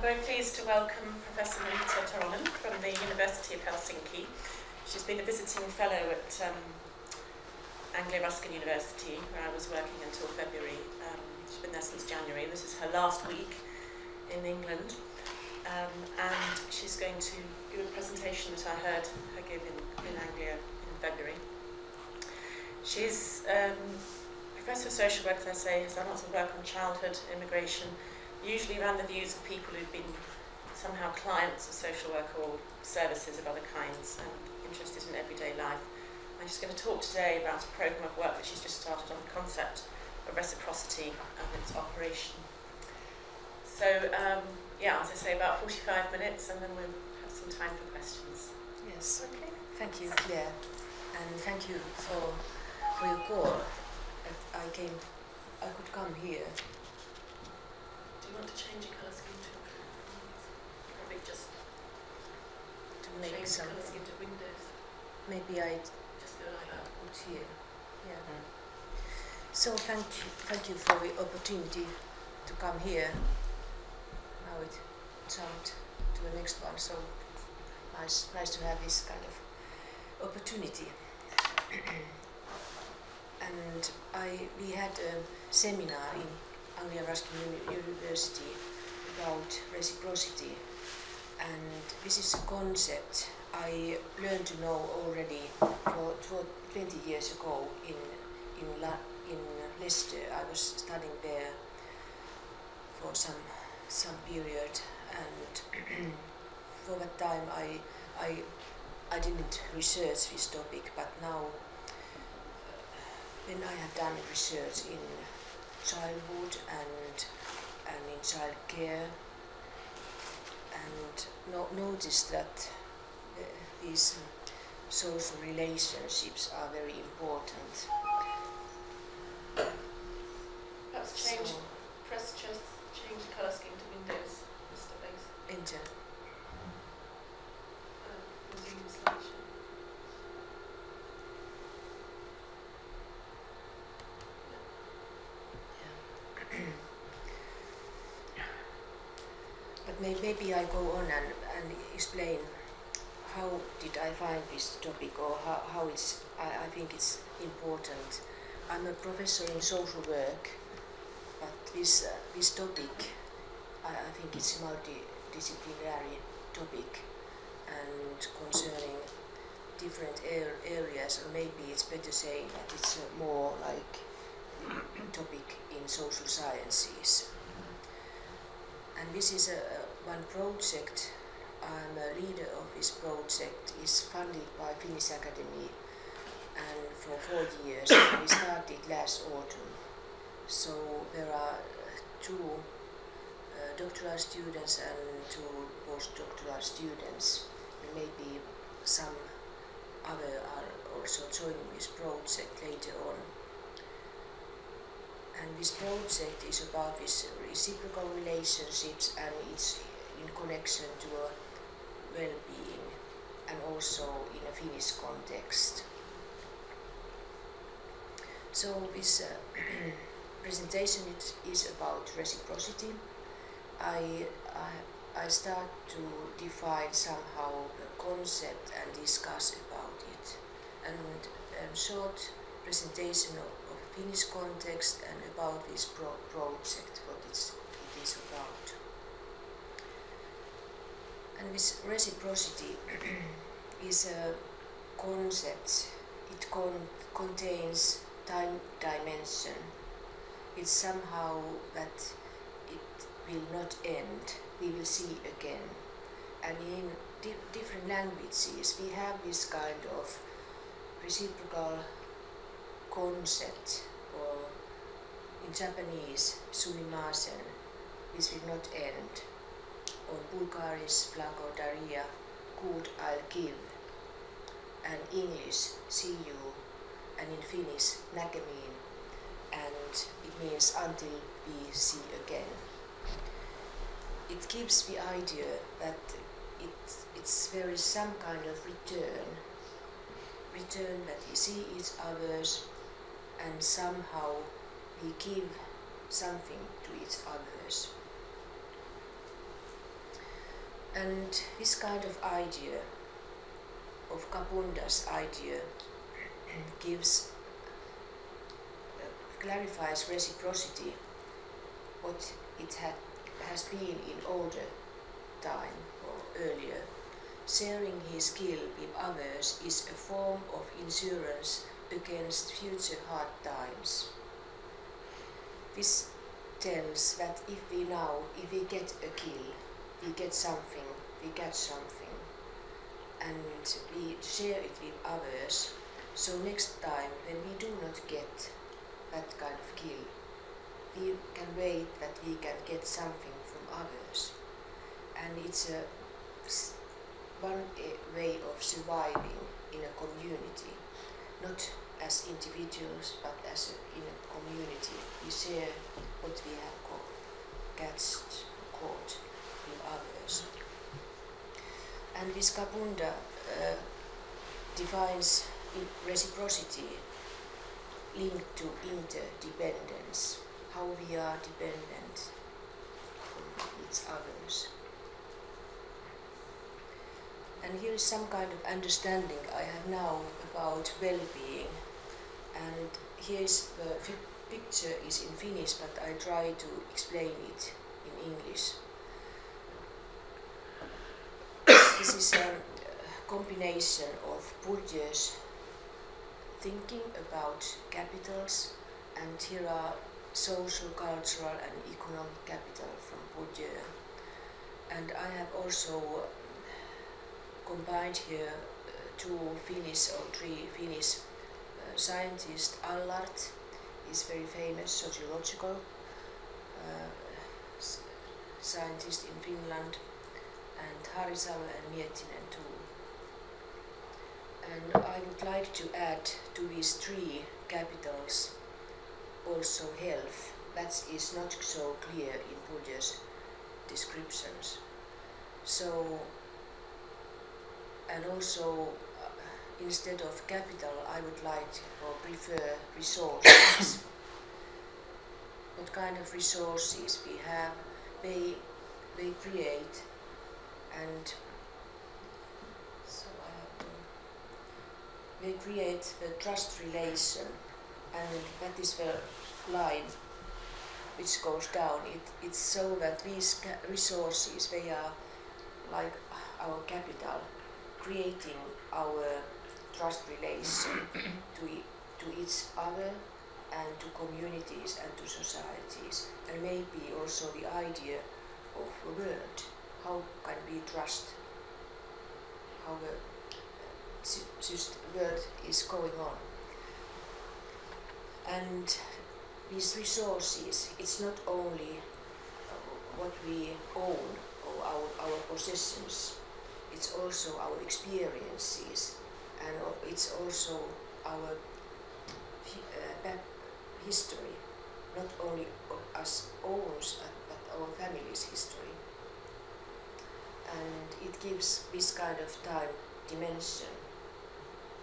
very pleased to welcome Professor Maritta from the University of Helsinki. She's been a visiting fellow at Anglo-Ruskin University, where I was working until February. She's been there since January. This is her last week in England. And she's going to give a presentation that I heard her give in Anglia in February. She's Professor of Social Work, as I say, has done lots of work on childhood immigration, usually around the views of people who've been somehow clients of social work or services of other kinds and interested in everyday life. I'm just going to talk today about a programme of work that she's just started on the concept of reciprocity and its operation. So, yeah, as I say, about 45 minutes, and then we'll have some time for questions. Yes. Okay. Thank you, Claire, and thank you for your call. I could come here. Do you want to change your colour scheme to probably just To make change some. the colour scheme to windows? Maybe I Just go like that. put here. Yeah. So thank you for the opportunity to come here. Now it jumped to the next one. So nice to have this kind of opportunity. And we had a seminar in Anglo-Ruskin University about reciprocity, and this is a concept I learned to know already for 20 years ago in Leicester. I was studying there for some period, and for that time I didn't research this topic, but now when I have done research in childhood and in child care, and noticed that these social relationships are very important. Perhaps change, press just change the colour scheme to windows, Mr. Bass. Enter. Resume slideshow. But maybe I go on and explain how did I find this topic, or how I think it's important. I'm a professor in social work, but this topic, I think it's a multidisciplinary topic and concerning different areas, or maybe it's better saying that it's more like topic in social sciences. And this is one project. I'm a leader of this project. It's funded by Finnish Academy, and for 4 years. We started last autumn. So there are 2 doctoral students and 2 postdoctoral students, and maybe some other are also joining this project later on. And this project is about these reciprocal relationships, and it's in connection to a well-being, and also in a Finnish context. So this presentation is about reciprocity. I start to define somehow the concept and discuss about it, and a short presentation of Finnish context and about this project, what it is about. And this reciprocity is a concept. It contains time dimension. It's somehow that it will not end. We will see again. And in different languages we have this kind of reciprocal concept, or in Japanese, sumimasen, this will not end. On Bulgarisch, blagodaria, good, I'll give. And English, see you. And in Finnish, näkemiin, and it means until we see again. It gives the idea that there is some kind of return that we see each others, and somehow we give something to each others. And this kind of idea, of Kapunda's idea, gives, clarifies reciprocity, what it has been in older time or earlier. Sharing his skill with others is a form of insurance against future hard times. This tells that if we get a kill, we get something, we catch something, and we share it with others, so next time when we do not get that kind of kill, we can wait that we can get something from others. And it's one way of surviving in a community, not as individuals but as in a community. We share what we have caught with others. And this Kapunda defines reciprocity linked to interdependence, how we are dependent on each others. And here is some kind of understanding I have now about well-being. And here is the picture is in Finnish, but I try to explain it in English. This is a combination of Bourdieu's thinking about capitals, and here are social, cultural and economic capital from Bourdieu. And I have also combined here three Finnish scientists. Allart is very famous sociological scientist in Finland, and Harisalo and Miettinen too. And I would like to add to these three capitals also health. That is not so clear in Bourdieu's descriptions. So, and also instead of capital, I would like or prefer resources. What kind of resources we have, they create, and so they create the trust relation, and that is the line which goes down. It's so that these resources, they are like our capital, creating our trust relation to each other and to communities and to societies, and maybe also the idea of the world. How can we trust how the world is going on? And these resources, it's not only what we own or our possessions, it's also our experiences, and it's also our history, not only us owns but our family's history. And it gives this kind of time dimension,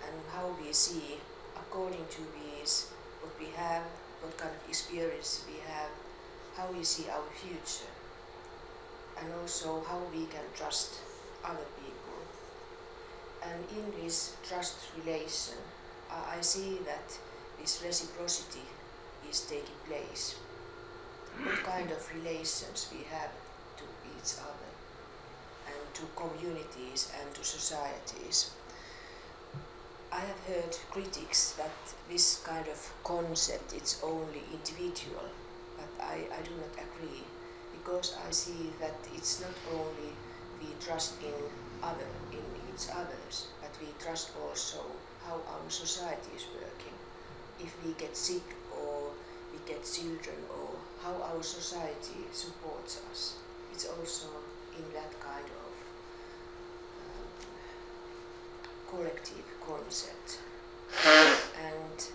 and how we see according to these what we have, what kind of experience we have, how we see our future, and also how we can trust other people. And in this trust relation, I see that this reciprocity is taking place. What kind of relations we have to each other, and to communities and to societies. I have heard critics that this kind of concept is only individual, but I do not agree, because I see that it's not only we trust in each others, but we trust also how our society is working. If we get sick or we get children, or how our society supports us, it's also in that kind of collective concept. And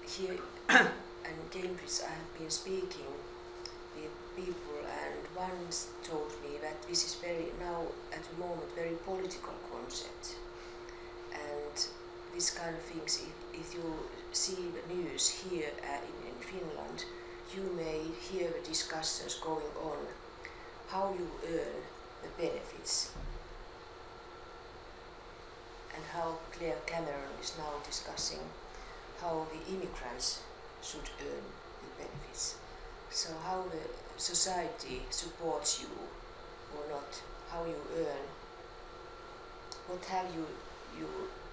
here in Cambridge I have been speaking with people, and one told me that this is now at the moment very political concept. And this kind of things, if you see the news here in Finland, you may hear the discussions going on, how you earn the the benefits, and how Claire Cameron is now discussing how the immigrants should earn the benefits. So how the society supports you or not, how you earn, what have you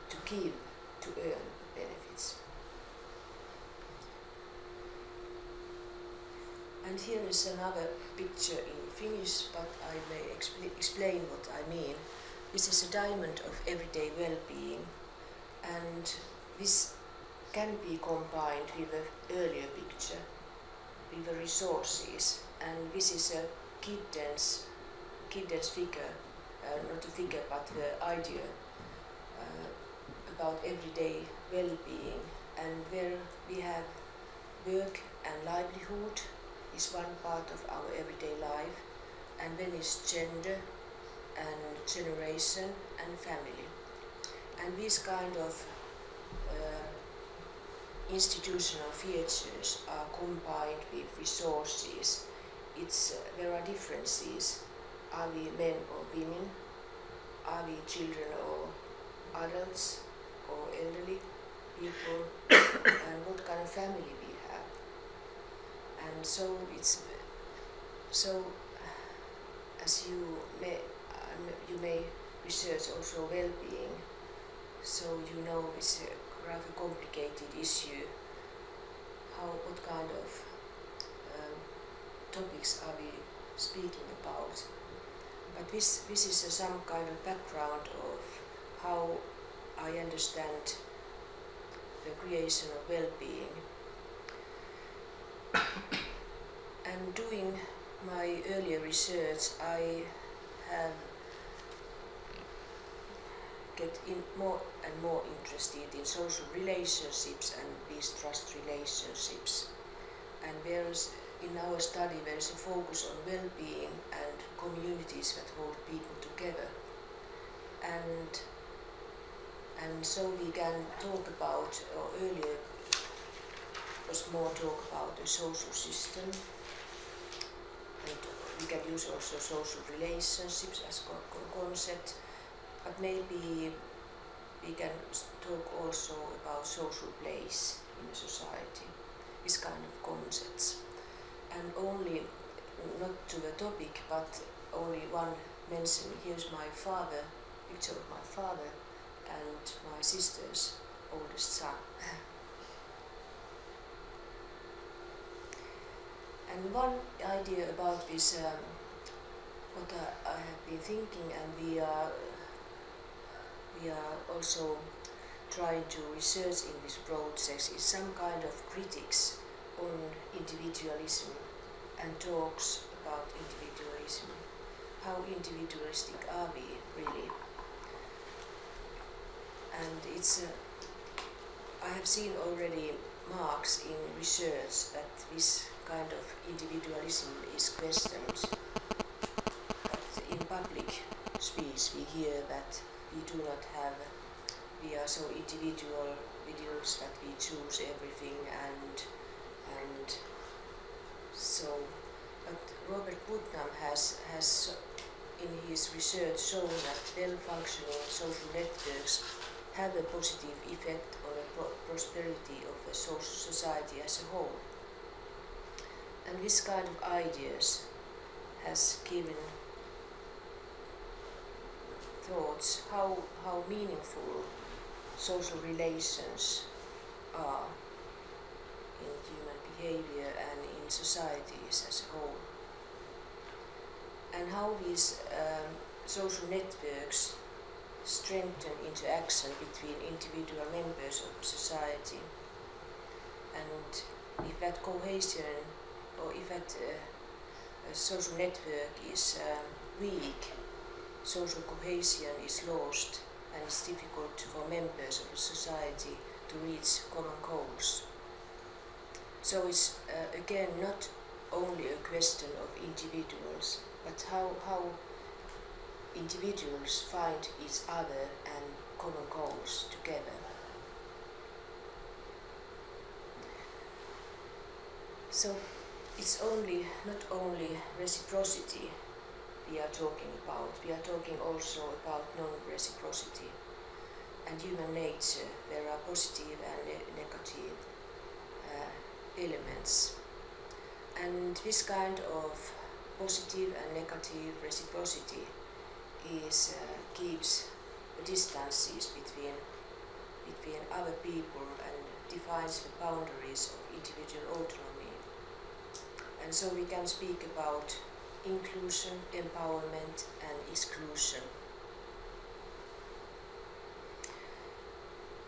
to give to earn the benefits. And here is another picture in Finnish, but I may explain what I mean. This is a diamond of everyday well-being, and this can be combined with an earlier picture, with the resources. And this is a Kidden's figure, not a figure but the idea about everyday well-being. And there we have work and livelihood is one part of our everyday life, and then is gender and generation and family. And these kind of institutional features are combined with resources. There are differences. Are we men or women? Are we children or adults or elderly people? And what kind of family we have? And so as you may research also well-being, so you know it's a rather complicated issue. What kind of topics are we speaking about? But this is some kind of background of how I understand the creation of well-being. And doing my earlier research, I have get more and more interested in social relationships and these trust relationships. And in our study there is a focus on well-being and communities that hold people together. And so we can talk about, or earlier was more talk about the social system, and we can use also social relationships as a concept, but maybe we can talk also about social place in a society, this kind of concepts. And only, not to the topic, but only one mention. Here's my father, picture of my father and my sister's oldest son. And one idea about this, what I have been thinking, and we are also trying to research in this project, is some kind of critics on individualism and talks about individualism. How individualistic are we really? And I have seen already marks in research that this kind of individualism is questioned. But in public speech we hear that we are so individuals that we choose everything and so. But Robert Putnam has in his research shown that well-functioning social networks have a positive effect on the prosperity of a society as a whole. And this kind of ideas has given thoughts how meaningful social relations are in human behavior and in societies as a whole. And how these social networks strengthen interaction between individual members of society. And if that cohesion, or if that social network is weak, social cohesion is lost, and it's difficult for members of society to reach common goals. So it's again not only a question of individuals, but how individuals find each other and common goals together. So it's not only reciprocity we are talking about. We are talking also about non-reciprocity and human nature. There are positive and negative elements. And this kind of positive and negative reciprocity keeps distances between other people and defines the boundaries of individual autonomy. And so we can speak about inclusion, empowerment and exclusion.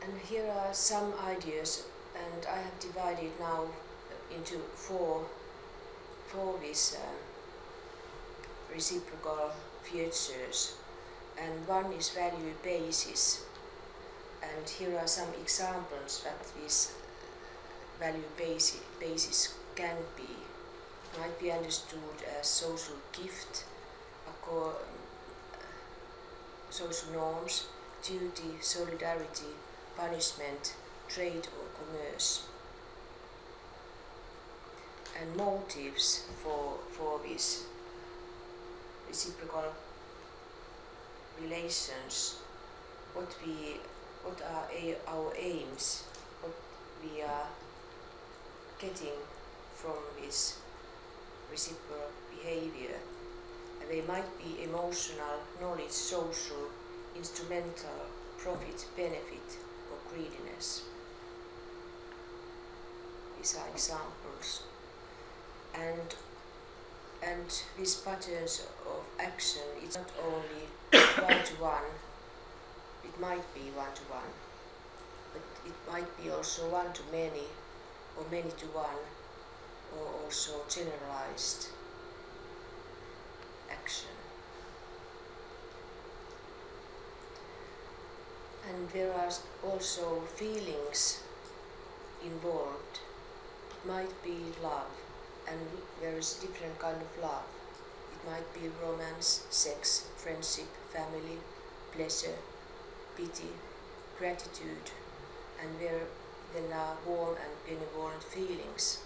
And here are some ideas, and I have divided now into four these reciprocal features, and one is value basis. And here are some examples that this value basis might be understood as social gift, social norms, duty, solidarity, punishment, trade or commerce. And motives for these reciprocal relations, what are our aims, what we are getting from this reciprocal behavior. And they might be emotional, knowledge, social, instrumental, profit, benefit or greediness. These are examples. And these patterns of action, it's not only one-to-one, it might be one-to-one, but it might be also one-to-many or many-to-one, or also generalized action. And there are also feelings involved. It might be love, and there is different kind of love. It might be romance, sex, friendship, family, pleasure, pity, gratitude, and there are warm and benevolent feelings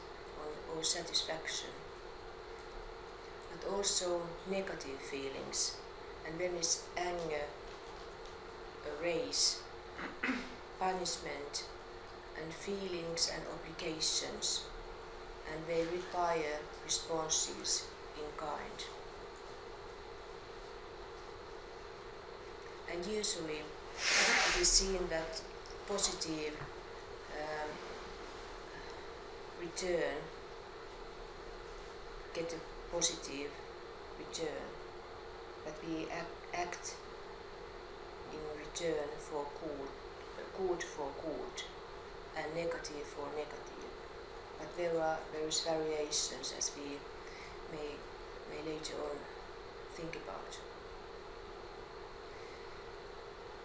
or satisfaction. But also negative feelings, and then is anger, rage, punishment, and feelings and obligations, and they require responses in kind. And usually it is seen that positive return get a positive return, that we act in return for good for good, and negative for negative. But there is variations, as we may later on think about.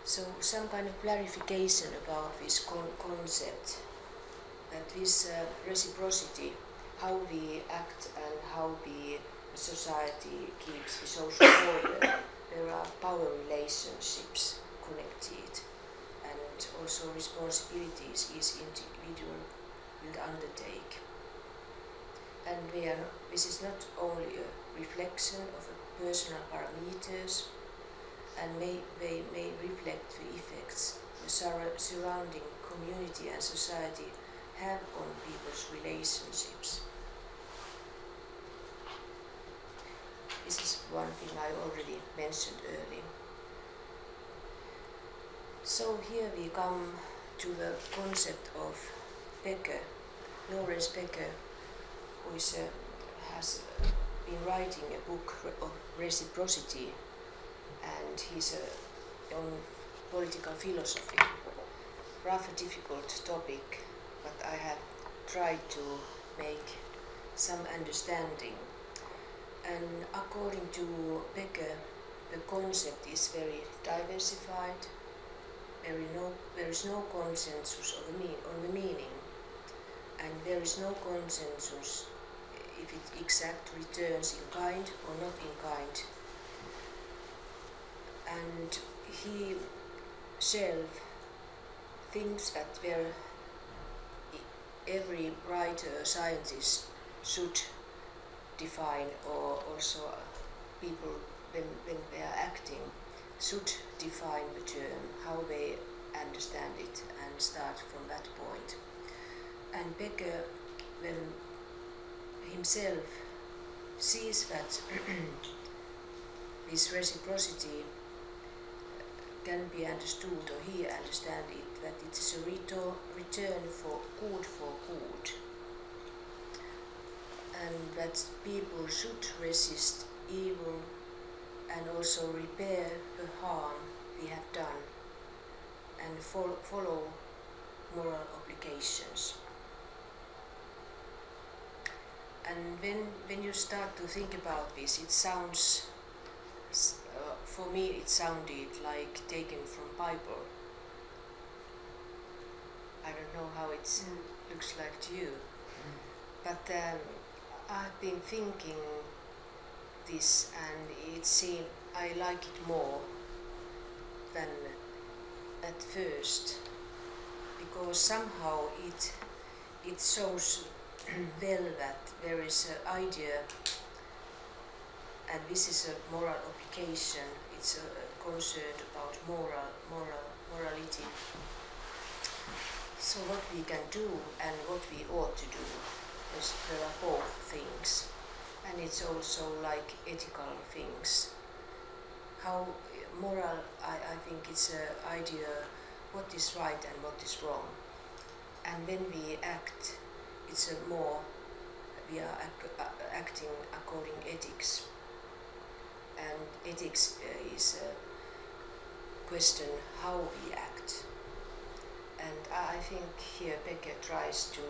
So some kind of clarification about this concept, that this reciprocity, how we act and how the society keeps the social order. There are power relationships connected, and also responsibilities each individual will undertake. And this is not only a reflection of a personal parameters, and they may reflect the effects the surrounding community and society have on people's relationships. This is one thing I already mentioned earlier. So here we come to the concept of Becker, Lawrence Becker, who has been writing a book of reciprocity, and he's on political philosophy. Rather difficult topic, but I have tried to make some understanding. And according to Becker, the concept is very diversified. There is no consensus on the meaning, and there is no consensus if it exact returns in kind or not in kind. And he himself thinks that every writer, scientist should define, or also people when they are acting, should define the term, how they understand it, and start from that point. And Becker, when himself sees that this reciprocity can be understood, or he understands it, that it is a return for good, and that people should resist evil and also repair the harm we have done and follow moral obligations. And when you start to think about this, it sounds, for me it sounded like taken from Bible. I don't know how it looks like to you, but I've been thinking this, and it seemed I like it more than at first, because somehow it shows well that there is an idea, and this is a moral obligation. It's a concern about morality. So what we can do and what we ought to do, there are both things, and it's also like ethical things. How moral, I think it's an idea what is right and what is wrong, and when we act, it's a more, we are acting according ethics, and ethics is a question how we act. And I think here Becker tries to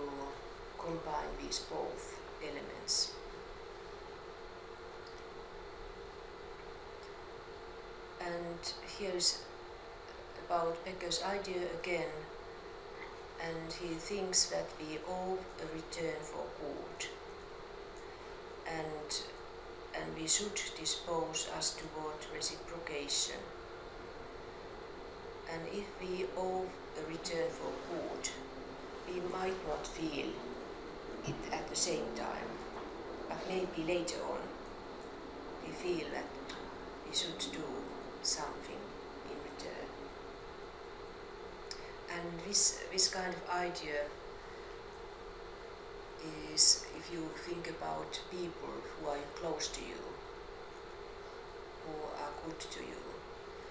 combine these both elements. And here's about Becker's idea again, and he thinks that we owe a return for good, and we should dispose us toward reciprocation. And if we owe a return for good, we might not feel it at the same time, but maybe later on we feel that we should do something in return. And this kind of idea is, if you think about people who are close to you, who are good to you,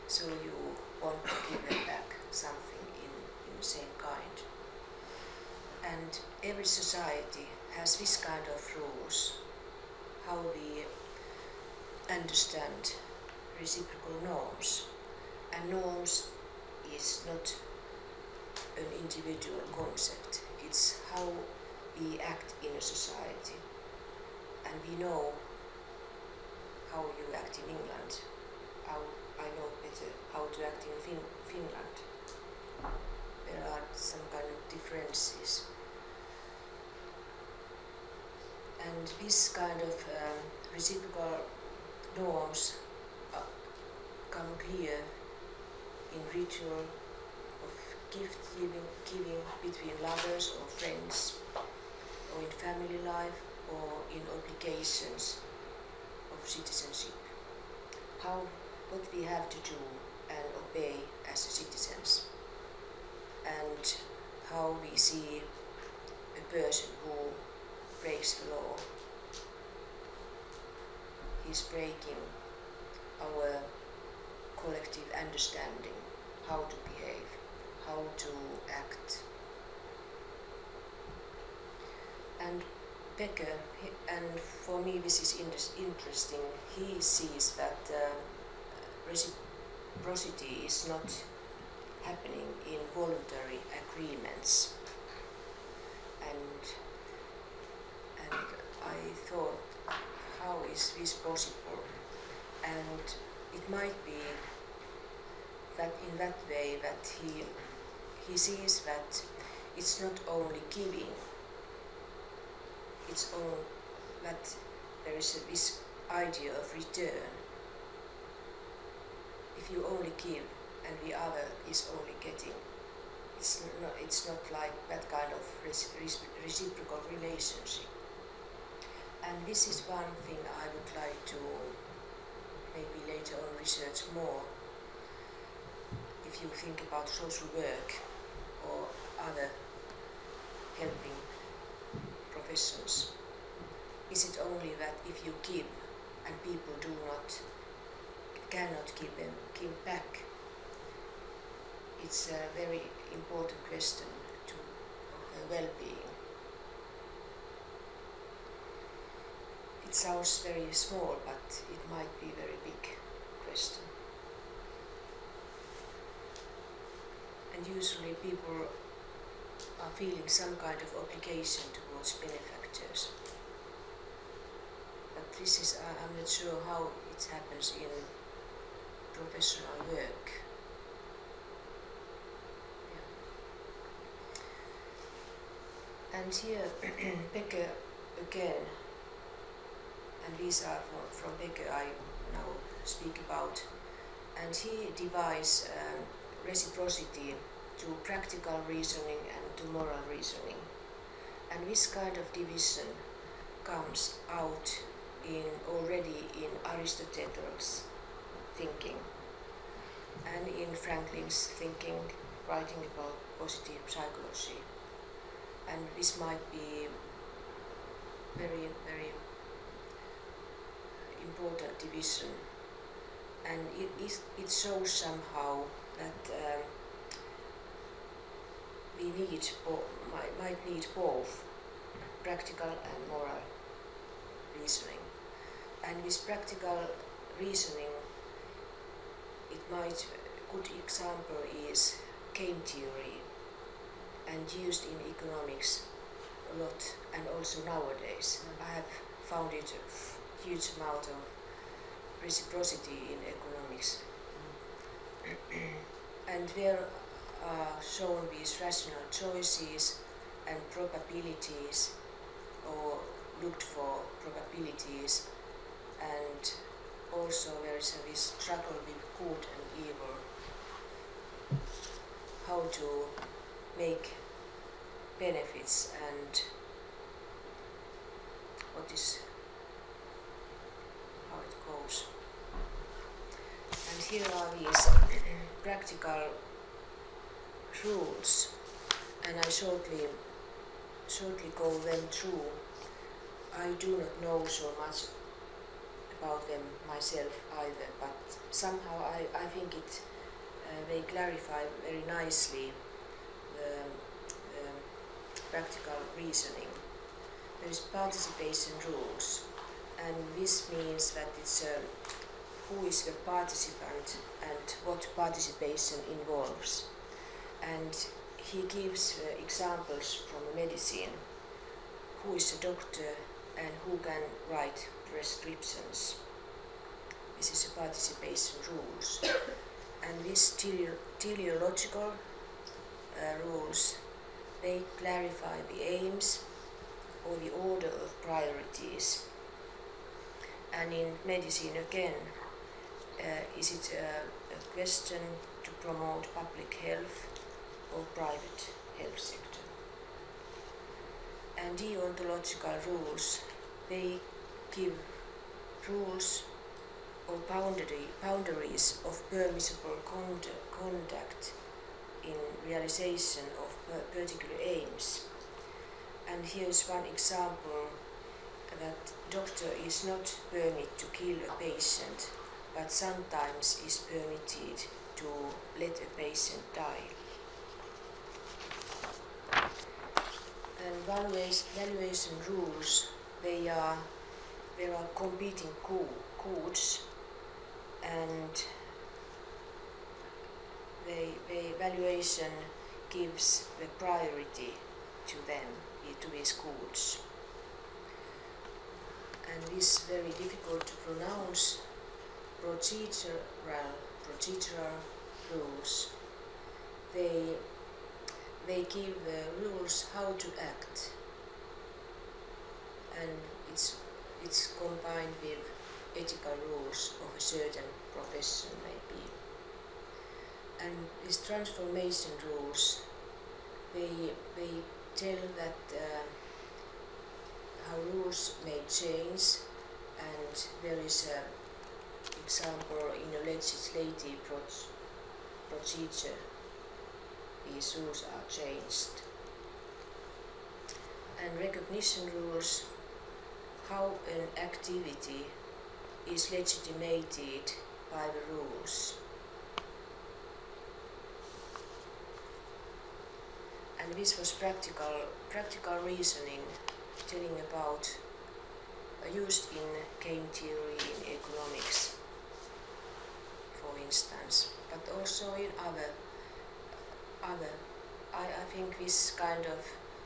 so you want to give them back something in the same kind. And every society has this kind of rules, how we understand reciprocal norms. And norms is not an individual concept, it's how we act in a society. And we know how you act in England, how I know better how to act in Finland. There are some kind of differences. And this kind of reciprocal norms come clear in ritual of gift giving between lovers or friends, or in family life, or in obligations of citizenship. What we have to do and obey as citizens, and how we see a person who breaks the law. He's breaking our collective understanding, how to behave, how to act. And Becker, and for me this is interesting, he sees that reciprocity is not happening in voluntary agreements. And I thought, how is this possible? And it might be that in that way that he sees that it's not only giving, it's all that there is this idea of return. If you only give and the other is only getting, it's not like that kind of reciprocal relationship. And this is one thing I would like to maybe research more. If you think about social work or other helping professions, is it only that if you give and people cannot give back? It's a very important question to well-being. It sounds very small, but it might be a very big question. And usually people are feeling some kind of obligation towards benefactors. But this is, I'm not sure how it happens in professional work. Yeah. And here Becker again, and these are from Becker I now speak about, and he divides reciprocity to practical reasoning and to moral reasoning. And this kind of division comes out already in Aristotle's thinking and in Franklin's thinking, writing about positive psychology. And this might be very, very important division. And it shows somehow that we might need both practical and moral reasoning. And with practical reasoning, good example is game theory, and used in economics a lot, and also nowadays. I have found it a huge amount of reciprocity in economics. And there are shown these rational choices and probabilities, or looked for probabilities, and also there is this struggle with good and evil, how to make benefits and how it goes. And here are these practical rules, and I shortly go them through. I do not know so much about them myself either, but somehow I think they clarify very nicely the practical reasoning. There is participation rules, and this means that it's who is the participant and what participation involves. And he gives examples from medicine, who is a doctor and who can write prescriptions. This is the participation rules. And these teleological rules, they clarify the aims or the order of priorities. And in medicine again, is it a question to promote public health or private health sector? And deontological rules, they give rules or boundaries of permissible conduct in realization of particular aims. And here's one example, that doctor is not permitted to kill a patient, but sometimes is permitted to let a patient die. And valuation rules, there are competing codes, and the valuation gives the priority to them, to these codes. And this is very difficult to pronounce. Procedural rules, they give the rules how to act, and it's combined with ethical rules of a certain profession maybe. And these transformation rules, they tell that how rules may change, and there is example, in a legislative procedure, these rules are changed. And recognition rules, how an activity is legitimated by the rules. And this was practical reasoning, telling about used in game theory in economics, for instance, but also in other. I think this kind of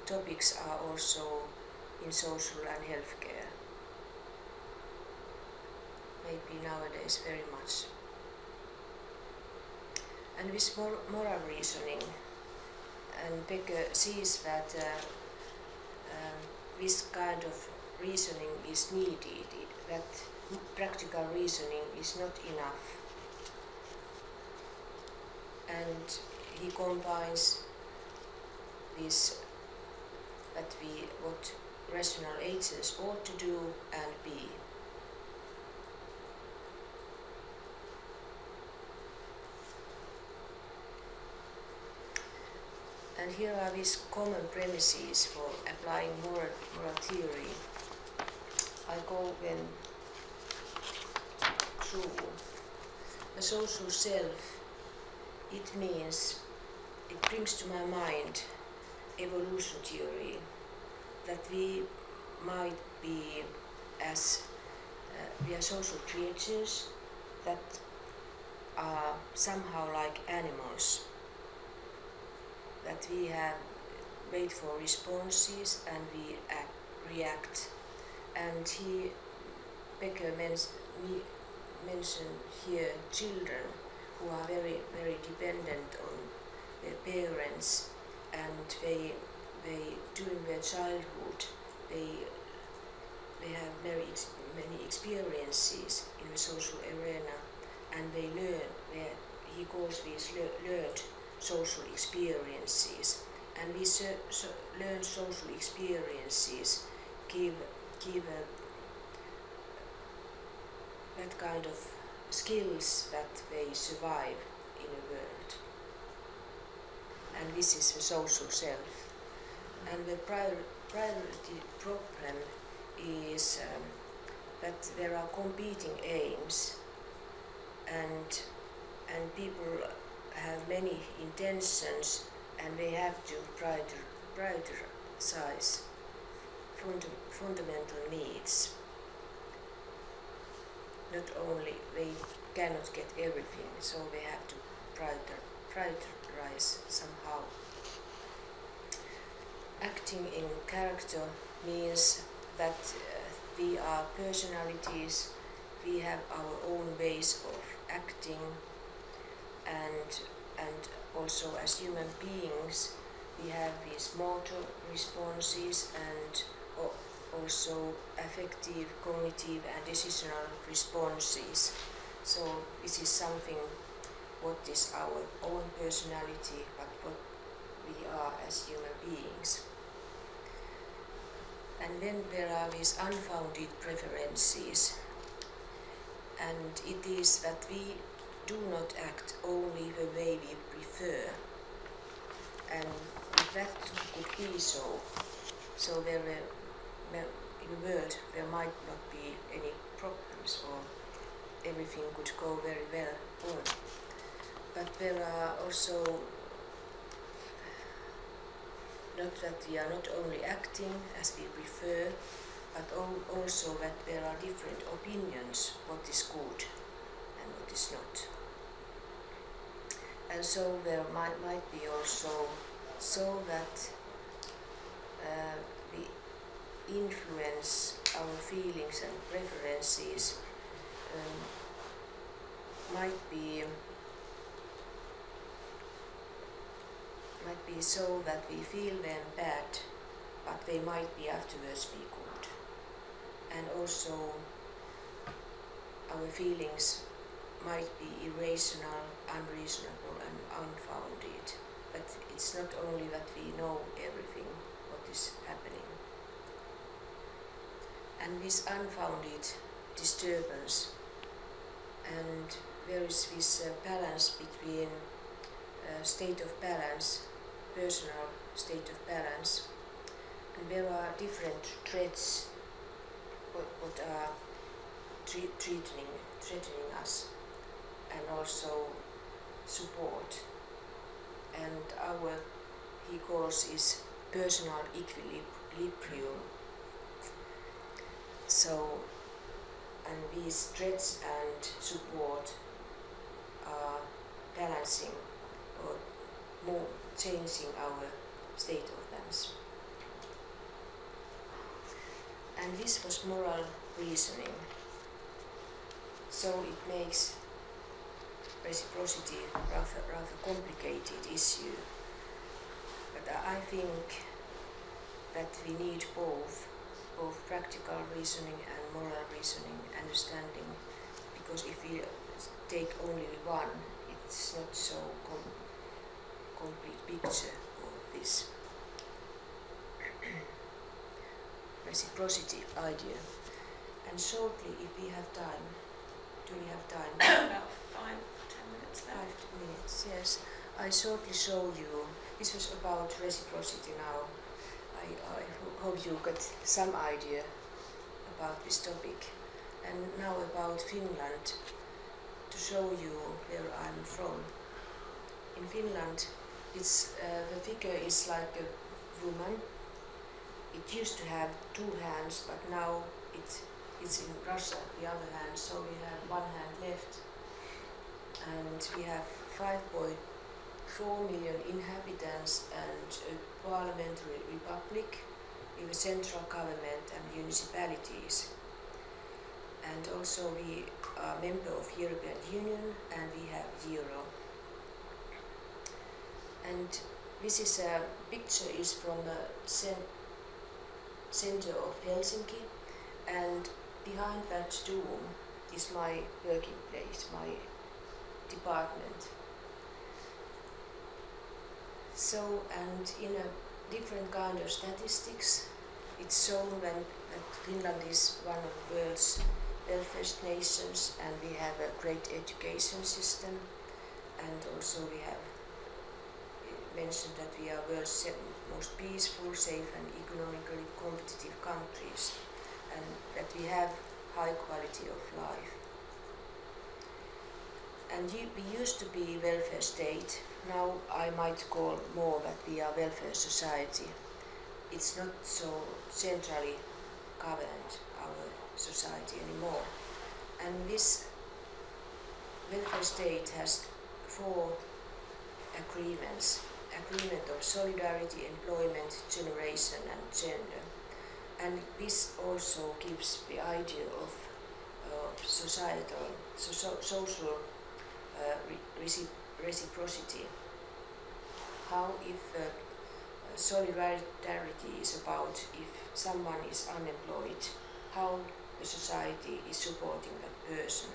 topics are also in social and healthcare. Maybe nowadays very much. And this moral reasoning, and Becker sees that this kind of reasoning is needed, that practical reasoning is not enough. And he combines this, what rational agents ought to do and be. And here are these common premises for applying moral theory. I go then through the social self. It brings to my mind evolution theory, that we might be, as we are social creatures that are somehow like animals, that we have wait for responses and we react. And Becker mentioned here children who are very, very dependent on their parents, and they during their childhood they have many experiences in the social arena, and they learn. He calls these learned social experiences, and these learned social experiences give that kind of skills that they survive in a world. And this is the social self. And the priority problem is that there are competing aims, and people have many intentions, and they have to prioritize fundamental needs. Not only they cannot get everything, so they have to prioritize somehow. Acting in character means that we are personalities, we have our own ways of acting, and also as human beings we have these motor responses and also affective, cognitive and decisional responses. So this is something what is our own personality, but what we are as human beings. And then there are these unfounded preferences, and it is that we do not act only the way we prefer. And if that could be so in the world there might not be any problems, or everything could go very well on. But there are also not that we are not only acting as we prefer, but also that there are different opinions what is good and what is not. And so there might be also so that we influence our feelings and preferences might be so that we feel them bad, but they might be afterwards be good. And also our feelings might be irrational, unreasonable and unfounded, but it's not only that we know everything what is happening. And this unfounded disturbance and there is this balance between state of balance, personal state of balance, and there are different threats what are threatening us, and also support. And our, he calls, is personal equilibrium. So, and these threats and support are balancing or more changing our state of balance. And this was moral reasoning. So it makes reciprocity rather complicated issue. But I think that we need both practical reasoning and moral reasoning, understanding, because if we take only one, it's not so complete picture of this reciprocity idea. And shortly, if we have time, do we have time? About 5-10 minutes left. 5 minutes, yes. I shortly show you, this was about reciprocity now. I hope you got some idea about this topic. And now about Finland, to show you where I'm from. In Finland, it's, the figure is like a woman. It used to have 2 hands, but now it's in Russia, the other hand, so we have 1 hand left. And we have 5.4 million inhabitants and a parliamentary republic with a central government and municipalities. And also we are a member of European Union and we have euro. And this is a picture is from the center of Helsinki, and behind that dome is my working place, my department. So, and in a different kind of statistics, it's shown that Finland is one of the world's wealthiest nations, and we have a great education system, and also we have mentioned that we are world's most peaceful, safe and economically competitive countries, and that we have high quality of life. And we used to be welfare state. Now I might call more that we are welfare society. It's not so centrally governed, our society, anymore. And this welfare state has 4 agreements. Agreement of solidarity, employment, generation and gender. And this also gives the idea of societal, social reciprocity. How if solidarity is about if someone is unemployed, how the society is supporting that person.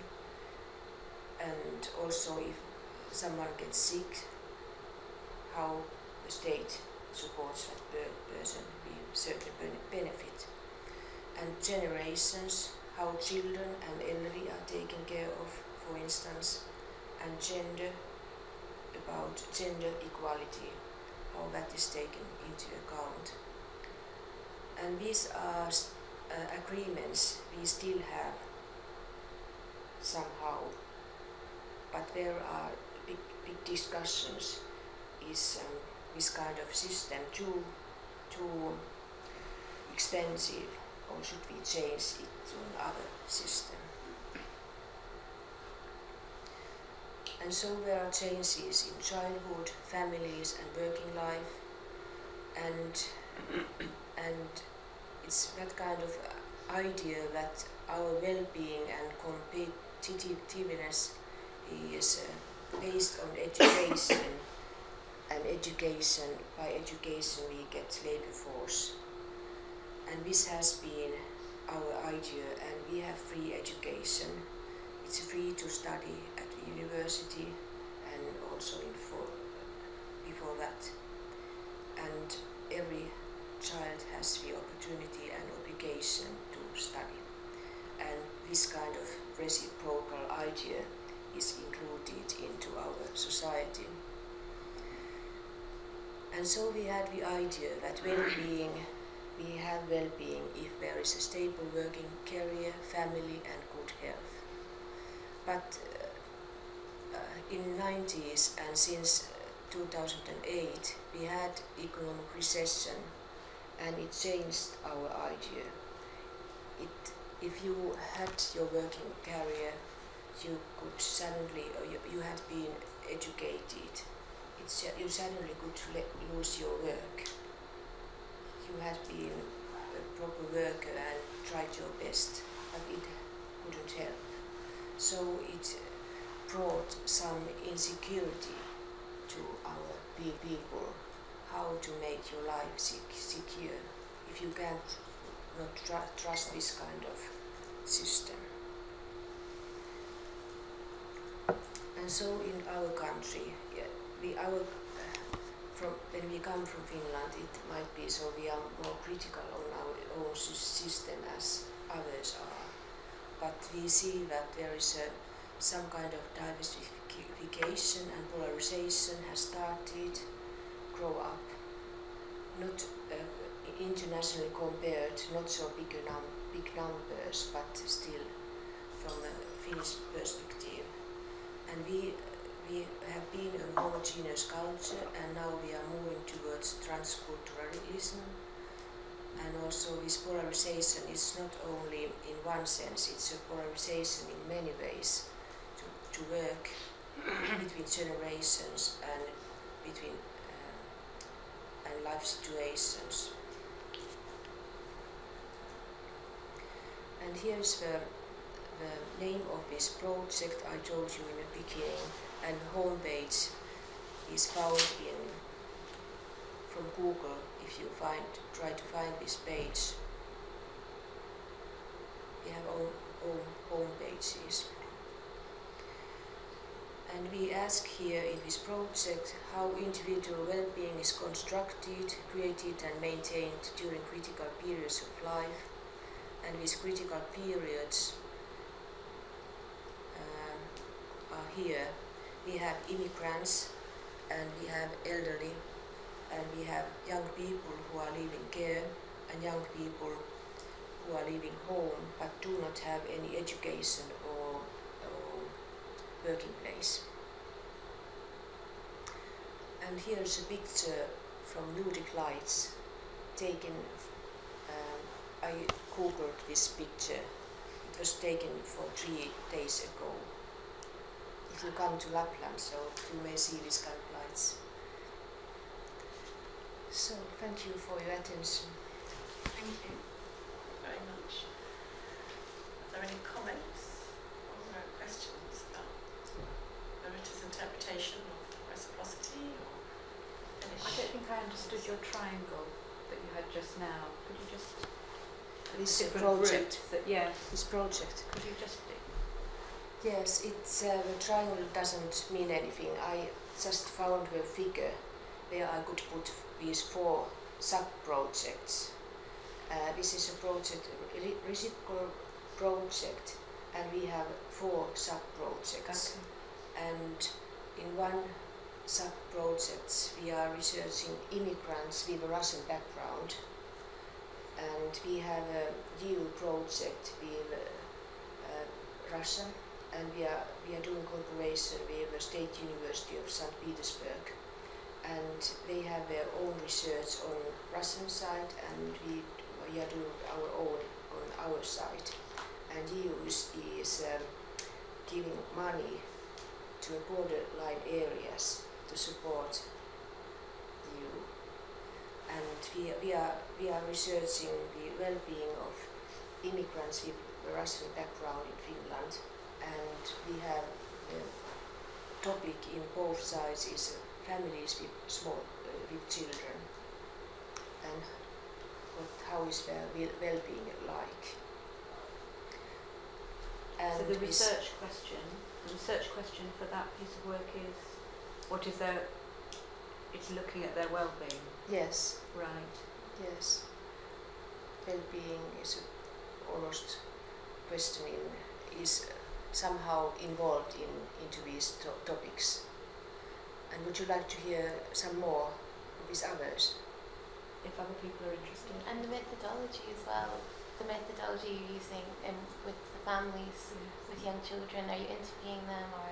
And also if someone gets sick, how the state supports that person with certain benefit. And generations, how children and elderly are taken care of, for instance. And gender, about gender equality, how that is taken into account. And these are agreements we still have somehow, but there are big discussions. Is this kind of system too expensive, or should we change it to another system? And so there are changes in childhood, families and working life, and it's that kind of idea that our well-being and competitiveness is based on education. And by education we get labor force. And this has been our idea, and we have free education. It's free to study at the university and also before that. And every child has the opportunity and obligation to study. And this kind of reciprocal idea is included into our society. And so we had the idea that well-being, we have well-being if there is a stable working career, family and good health. But in the 90s and since 2008 we had economic recession, and it changed our idea. If you had your working career, you could suddenly, or you had been educated, you suddenly could lose your work. You had been a proper worker and tried your best, but it couldn't help. So it brought some insecurity to our people, how to make your life secure if you can't not trust this kind of system. And so in our country, when we come from Finland, it might be so we are more critical on our own system as others are. But we see that there is some kind of diversification and polarization has started grow up. Not internationally compared, not so big numbers, but still from a Finnish perspective. And we have been a homogeneous culture, and now we are moving towards transculturalism. And also this polarization is not only in one sense, it's a polarization in many ways to work between generations and between and life situations. And here's the name of this project I told you in the beginning, and homepage is found from Google. If you try to find this page, we have own home pages. And we ask here in this project how individual well-being is constructed, created and maintained during critical periods of life. And these critical periods are here. We have immigrants, and we have elderly, and we have young people who are living care, and young people who are living home but do not have any education or working place. And here is a picture from Nordic Lights taken. I googled this picture. It was taken for 3 days ago. If you come to Lapland, so you may see this kind of lights. So thank you for your attention. Thank you very much. Are there any comments or questions about Maritta's interpretation of reciprocity or finish? I don't think I understood your triangle that you had just now. Could you just... This project. This project. Could you just... Yes, it's the triangle doesn't mean anything. I just found a figure where I could put these 4 sub-projects. This is a project, Reciprocal project, and we have 4 sub-projects. Okay. And in one sub-project we are researching immigrants with a Russian background. And we have a EU project with Russia, and we are doing cooperation with the State University of St. Petersburg, and they have their own research on Russian side, and we are doing our own on our side. And EU is giving money to borderline areas to support the EU. And we are researching the well-being of immigrants with a Russian background in Finland, and we have the topic in both sides is families with children, and how is their well-being like. And so the research question for that piece of work is, what is their? It's looking at their well-being. Yes. Right. Yes. Well-being is almost questioning is somehow involved into these topics. And would you like to hear some more of these others? If other people are interested. And the methodology as well. The methodology you're using with the families, with young children. Are you interviewing them or?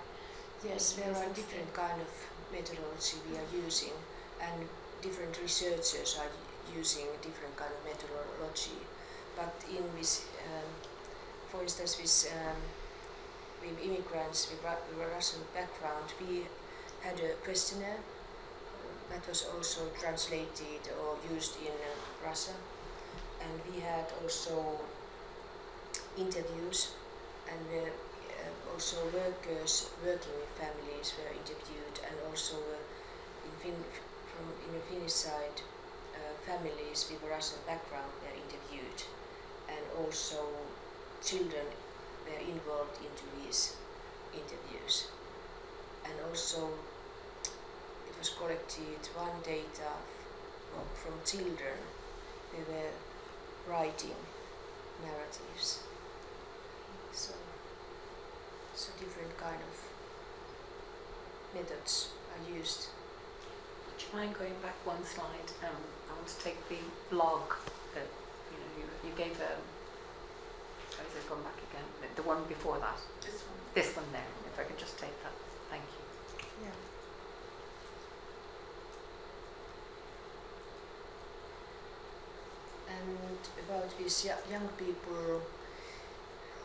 Yes, there are different kind of methodology we are using, and different researchers are using different kind of methodology. But in this, for instance, with immigrants with Russian background, we had a questionnaire that was also translated or used in Russia, and we had also interviews, and also workers working with families were interviewed, and also in the Finnish side, families with a Russian background were interviewed, and also children were involved into these interviews, and also it was collected one data from children. They were writing narratives. So different kind of methods are used. Would you mind going back one slide? I want to take the blog that you gave. Sorry, they've gone back again. The one before that. This one. This one there. If I could just take that. Thank you. Yeah. And about these young people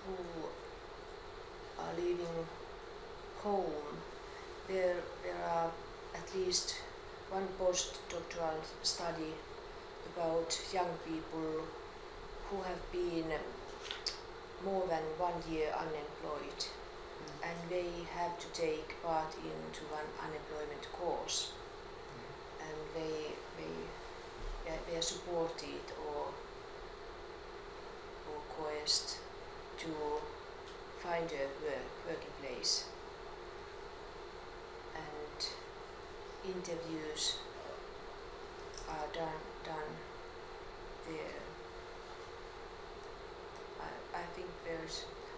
who are leaving home, there are at least one postdoctoral study about young people who have been more than 1 year unemployed, and they have to take part into one unemployment course, and they are supported or coerced to find a working place, and interviews are done there. I think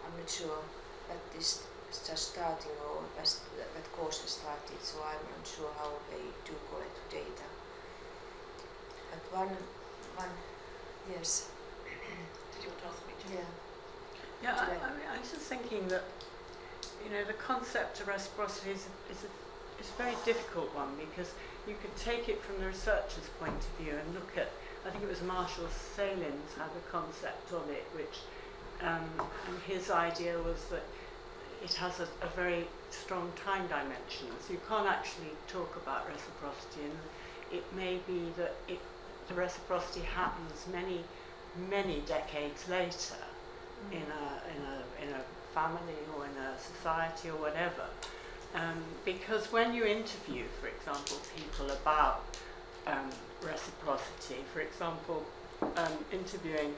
I'm not sure that this is just starting or that course has started, so I'm not sure how they do collect data. But one, yes. Did you want to ask me? Yeah. Yeah, I was just thinking that, the concept of reciprocity is a very difficult one, because you could take it from the researcher's point of view and look at, I think it was Marshall Sahlins had a concept of it, which, and his idea was that it has a very strong time dimension, so you can't actually talk about reciprocity, and it may be that the reciprocity happens many decades later in a family or in a society or whatever, because when you interview, for example, people about reciprocity, for example, I've interviewed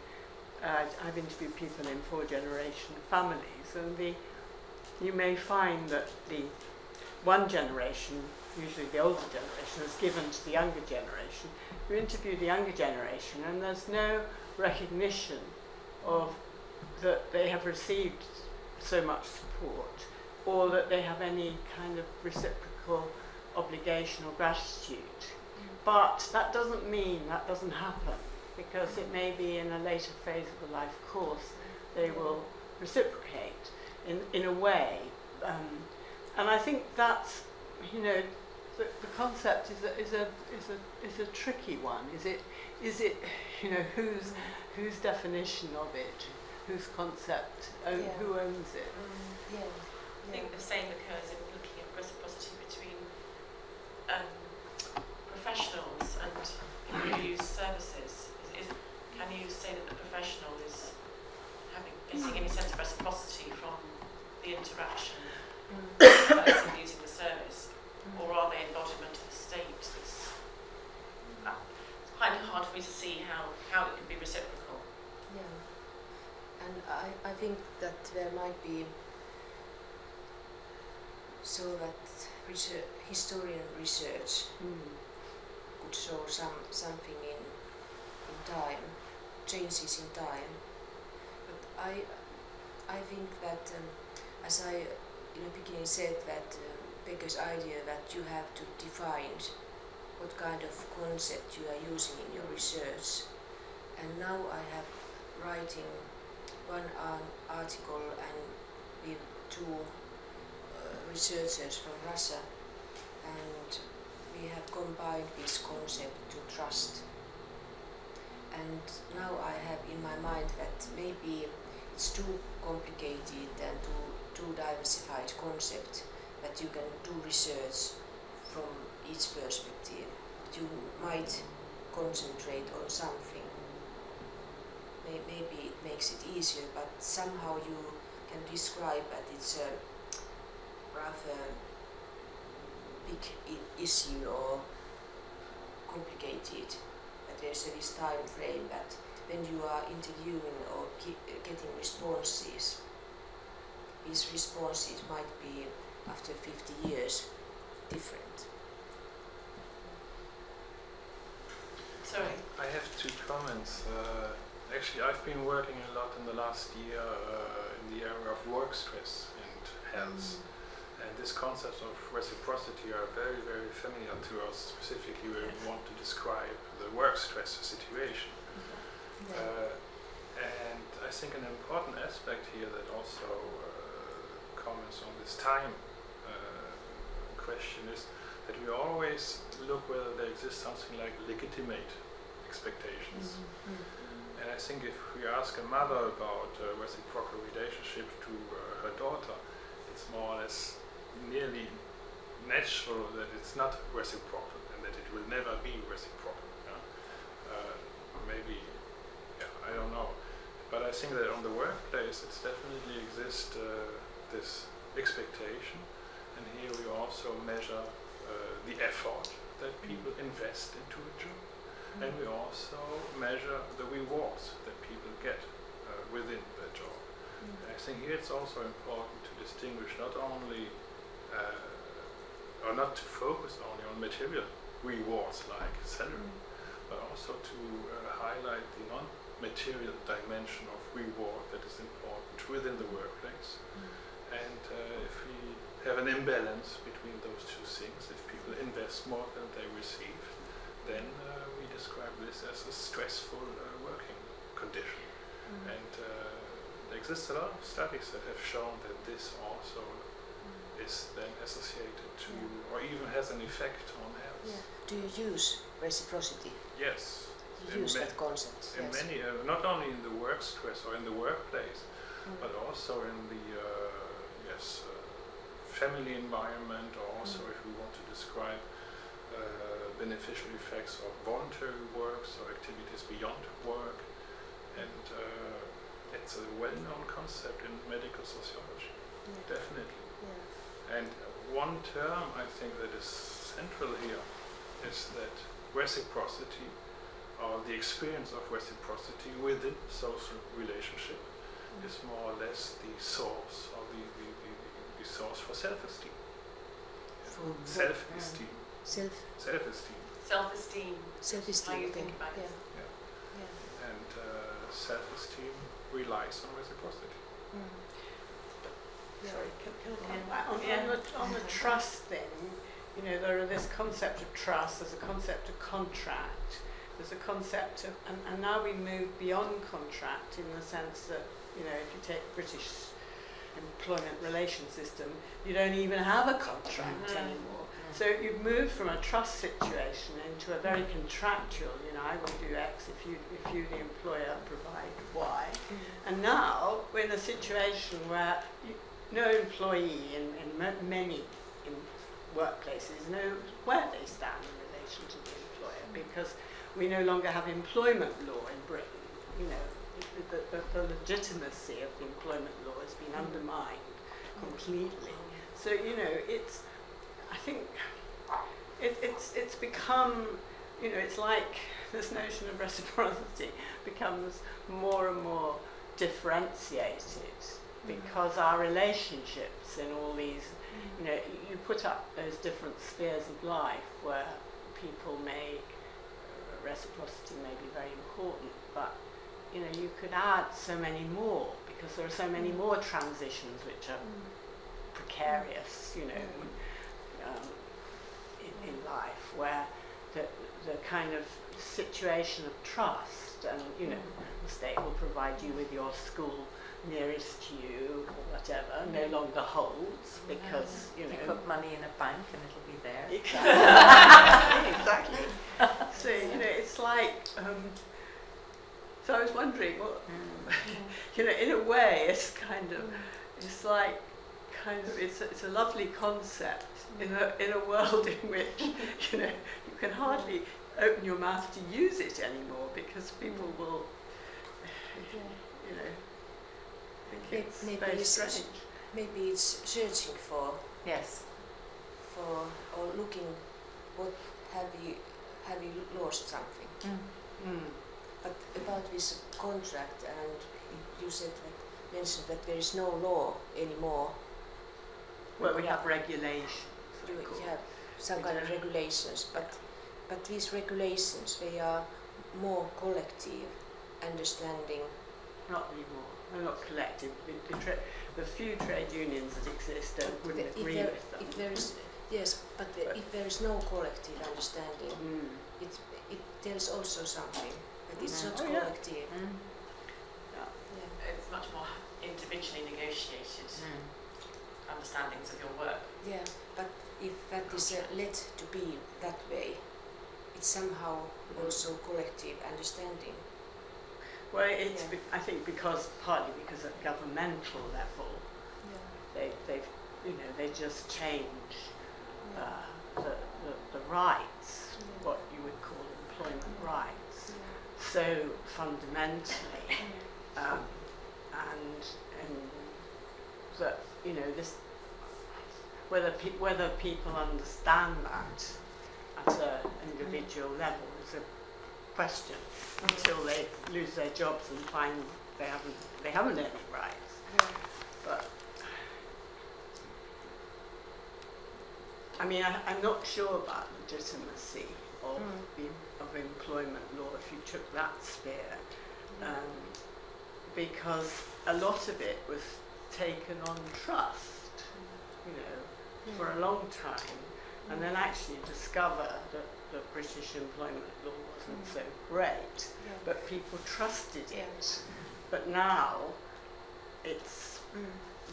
people in 4-generation families, and you may find that the one generation, usually the older generation, is given to the younger generation. You interview the younger generation, and there's no recognition of that they have received so much support, or that they have any kind of reciprocal obligation or gratitude. But that doesn't mean that doesn't happen, because it may be in a later phase of the life course they will reciprocate in a way. And I think that's, the concept is a tricky one. Is it whose definition of it, whose concept, who owns it? I think the same occurs in looking at reciprocity between professionals and people who use services. Can you say that the professional is getting any sense of reciprocity from the interaction with the person using the service, or are they embodiment of the state? It's quite hard for me to see how it can be reciprocal. Yeah, and I think that there might be so that historian research could show something in time, changes in time. But I think that, as I in the beginning said, that Becker's idea that you have to define what kind of concept you are using in your research. And now I have writing one article and with two researchers from Russia, and we have combined this concept to trust. And now I have in my mind that maybe it's too complicated and too diversified concept that you can do research from each perspective. You might concentrate on something. Maybe it makes it easier, but somehow you can describe that it's a rather big issue or complicated. That there's this time frame that when you are interviewing or getting responses, these responses might be after 50 years different. Sorry. I have 2 comments. Actually, I've been working a lot in the last year in the area of work stress and health. And this concept of reciprocity are very, very familiar to us, specifically when we want to describe the work stress situation. And I think an important aspect here that also comments on this time question is that we always look whether there exists something like legitimate expectations. And I think if we ask a mother about a reciprocal relationship to her daughter, it's more or less nearly natural that it's not reciprocal and that it will never be reciprocal. Maybe, I don't know. But I think that on the workplace it's definitely exists this expectation, and here we also measure the effort that people invest into a job, and we also measure the rewards that people get within the job. And I think here it's also important to distinguish not only or not to focus only on material rewards like salary, but also to highlight the non-material dimension of reward that is important within the workplace. And if we have an imbalance between those 2 things, if people invest more than they receive, then we describe this as a stressful working condition. And there exists a lot of studies that have shown that this also is then associated to, or even has an effect on health. Do you use reciprocity? Yes. You use that concept? In many, not only in the work stress or in the workplace, but also in the family environment, or also if we want to describe beneficial effects of voluntary works or activities beyond work. And it's a well-known concept in medical sociology, definitely. And one term I think that is central here is that reciprocity, or the experience of reciprocity within social relationship, is more or less the source, or the source for self-esteem. Self-esteem. Self-esteem. Self-esteem. Self-esteem. How you think about it. And self-esteem relies on reciprocity. Sorry, On the trust thing, there are this concept of trust, there's a concept of contract, there's a concept of, and now we move beyond contract in the sense that, if you take British employment relation system, you don't even have a contract anymore. So you've moved from a trust situation into a very contractual, I will do X if you the employer, provide Y. And now we're in a situation where no employee in many workplaces knows where they stand in relation to the employer, because we no longer have employment law in Britain. The legitimacy of the employment law has been undermined completely. So I think it's become, it's like this notion of reciprocity becomes more and more differentiated, because our relationships in all these, you put up those different spheres of life where people reciprocity may be very important, but you could add so many more, because there are so many more transitions which are precarious, you know, in life, where the kind of situation of trust, and you know, the state will provide you with your school nearest to you or whatever, no longer holds, because you know, you put money in a bank and it'll be there. Exactly. Exactly. So you know, it's like. So I was wondering, what you know, in a way, it's kind of, it's like, kind of, it's a lovely concept in a world in which you know you can hardly open your mouth to use it anymore because people will, you know, think it's very strange. Maybe it's searching for Yes. or looking what have you lost something. But about this contract, and you said that, mentioned that there is no law anymore. Well, we have regulations. You have some kind of regulations, but these regulations, they are more collective understanding. Not anymore. They're not collective. The few trade unions that exist wouldn't agree with them. If there is, yes, but if there is no collective understanding, it tells also something. But it's not collective. It's much more individually negotiated understandings of your work. Yeah, but if that is led to be that way, it's somehow also collective understanding. Well, it's I think partly because at governmental level, they've you know, they just change the rights, what you would call employment rights, so fundamentally, and that you know, this whether people understand that at an individual level is a question until they lose their jobs and find they haven't any rights. But I mean, I'm not sure about legitimacy of employment law if you took that sphere, because a lot of it was taken on trust, you know, for a long time, and then actually discover that the British employment law wasn't so great, but people trusted it. But now it's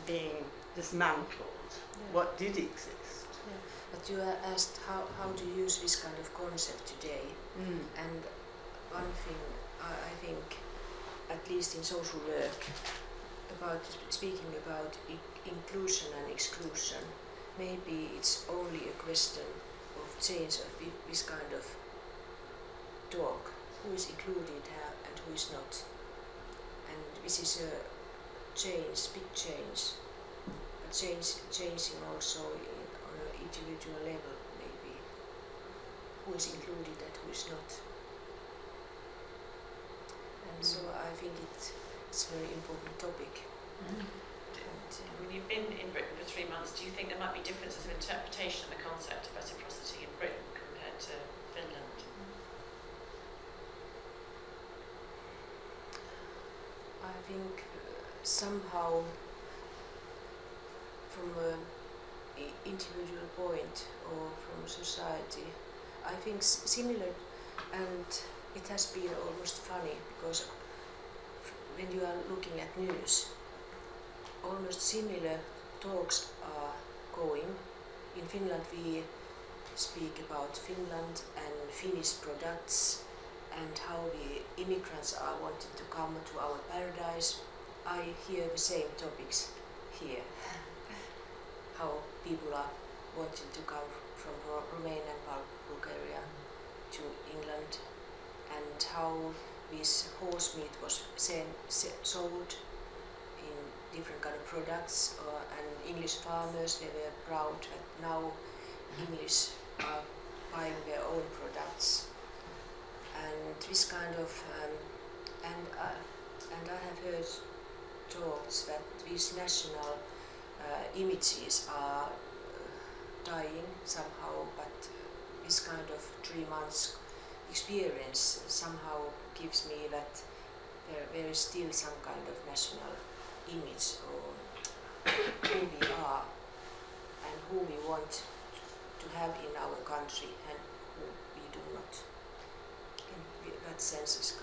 being dismantled. What did exist? But you are asked how to use this kind of concept today, and one thing I think, at least in social work, about speaking about inclusion and exclusion, maybe it's only a question of change of this kind of talk, who is included and who is not. And this is a change, big change, but changing also on an individual level, maybe, who is included and who is not. And so I think it's a very important topic. When you've been in Britain for 3 months, do you think there might be differences of interpretation of the concept of reciprocity in Britain compared to Finland? I think somehow from an individual point or from society, I think similar, and it has been almost funny because when you are looking at news, almost similar talks are going. In Finland we speak about Finland and Finnish products and how the immigrants are wanting to come to our paradise. I hear the same topics here. How people are wanting to come from Romania and Bulgaria to England, and how this horse meat was sold in different kind of products, and English farmers, they were proud that now English are buying their own products, and this kind of and I have heard talks that these national images are dying somehow, but this kind of 3 months experience somehow gives me that there is still some kind of national image or who we are and who we want to have in our country and who we do not. In that sense is